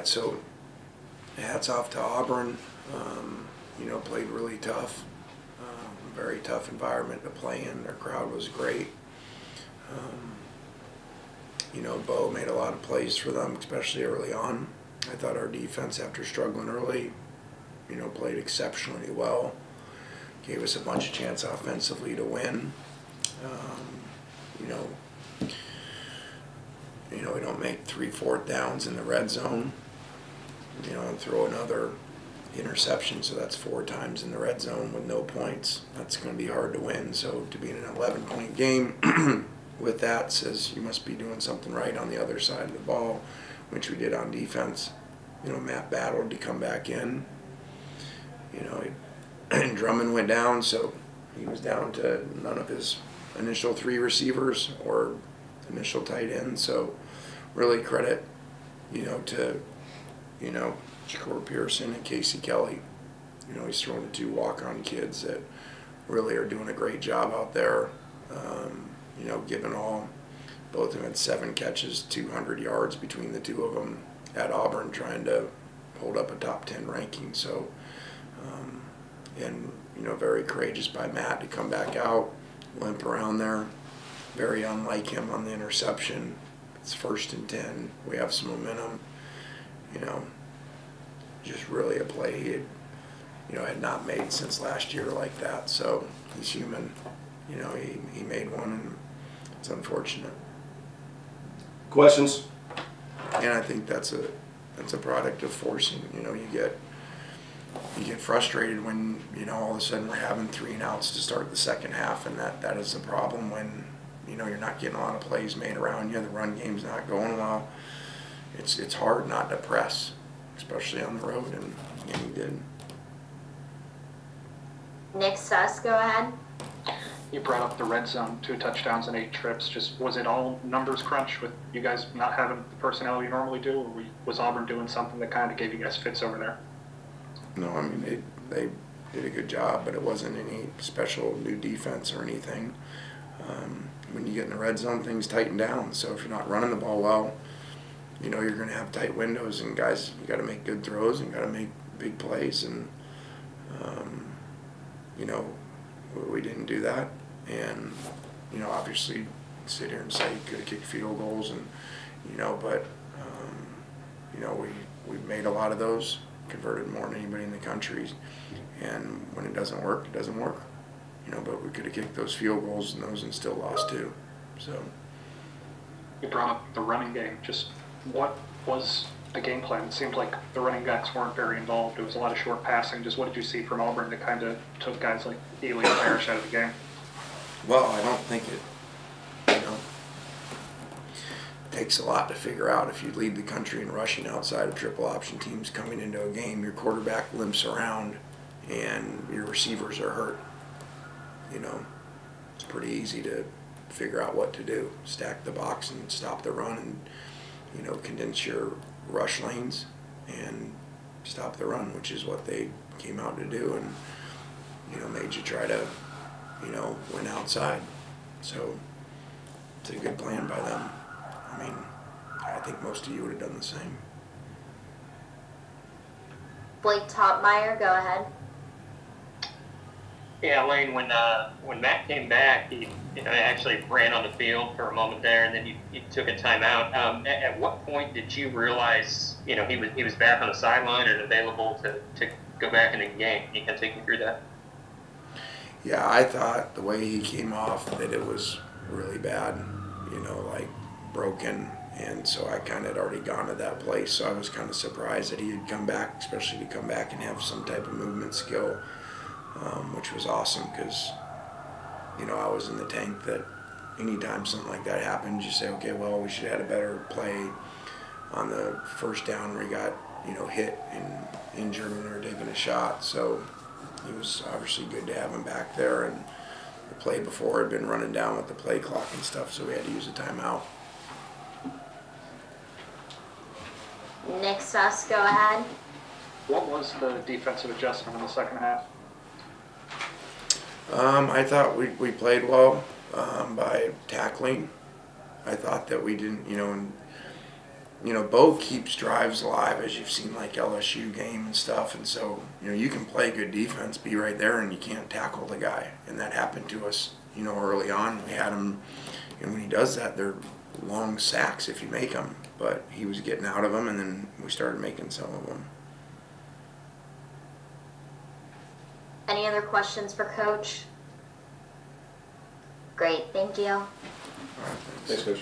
so hats off to Auburn. You know, played really tough. Very tough environment to play in. Their crowd was great. You know, Bo made a lot of plays for them, especially early on. I thought our defense, after struggling early, you know, played exceptionally well. Gave us a bunch of chance offensively to win. You know, we don't make 3 4th downs in the red zone. You know, and throw another interception, so that's 4 times in the red zone with no points. That's going to be hard to win. So to be in an 11-point game with that says you must be doing something right on the other side of the ball, which we did on defense. You know, Matt battled to come back in. You know, Drummond went down, so he was down to none of his initial 3 receivers or initial tight end. So really credit, you know, to, you know, Shakur Pearson and Casey Kelly. You know, he's thrown to 2 walk-on kids that really are doing a great job out there. You know, given all, both of them had 7 catches, 200 yards between the 2 of them at Auburn, trying to hold up a top 10 ranking. So, and you know, very courageous by Matt to come back out, limp around there. Very unlike him on the interception. It's 1st and 10. We have some momentum. You know, just really a play he had, you know, had not made since last year like that. So he's human. You know, he made one, and it's unfortunate. Questions? And I think that's a product of forcing. You know, you get frustrated when, you know, all of a sudden we're having 3 and outs to start the second half, and that is the problem when, you know, you're not getting a lot of plays made around you. The run game's not going well. It's hard not to press, especially on the road, and he did. Nick Suss, go ahead. You brought up the red zone, 2 touchdowns and 8 trips. Just, was it all numbers crunch with you guys not having the personnel you normally do, or was Auburn doing something that kind of gave you guys fits over there? No, I mean, they did a good job, but it wasn't any special new defense or anything. When you get in the red zone, things tighten down. So if you're not running the ball well, you know, you're going to have tight windows, and guys, you got to make good throws and got to make big plays. And, you know, we didn't do that. And, you know, obviously sit here and say you could have kicked field goals, and, you know, but, you know, we've made a lot of those, converted more than anybody in the country. And when it doesn't work, it doesn't work. You know, but we could have kicked those field goals and still lost too. So. You brought up the running game. Just what was the game plan? It seemed like the running backs weren't very involved. It was a lot of short passing. Just what did you see from Auburn that kind of took guys like Ely and Parrish out of the game? Well, I don't think it, you know, takes a lot to figure out. If you lead the country in rushing outside of triple option teams coming into a game, your quarterback limps around and your receivers are hurt. You know, it's pretty easy to figure out what to do. Stack the box and stop the run, and, you know, condense your rush lanes and stop the run, which is what they came out to do, and, you know, made you try to, you know, win outside. So it's a good plan by them. I mean, I think most of you would have done the same. Blake Topmeyer, go ahead. Yeah, Lane, when Matt came back, he actually ran on the field for a moment there, and then he took a timeout. At what point did you realize, you know, he was back on the sideline and available to go back in the game? Can you kind of take me through that? Yeah, I thought the way he came off that it was really bad, you know, like broken, and so I kind of had already gone to that place, so I was kind of surprised that he had come back, especially to come back and have some type of movement skill. Which was awesome because, you know, I was in the tank that anytime something like that happens, you say, okay, well, we should have had a better play on the first down where he got, you know, hit and injured when they were taking a shot. So it was obviously good to have him back there, and the play before had been running down with the play clock and stuff, so we had to use a timeout. Nick Suss, go ahead. What was the defensive adjustment in the second half? I thought we played well by tackling. I thought that we didn't, you know, you know, Bo keeps drives alive, as you've seen like LSU game and stuff. And so, you know, you can play good defense, be right there, and you can't tackle the guy. And that happened to us, you know, early on. We had him, and when he does that, they're long sacks if you make them. But he was getting out of them, and then we started making some of them. Any other questions for Coach? Great, thank you. All right, Thanks, Coach.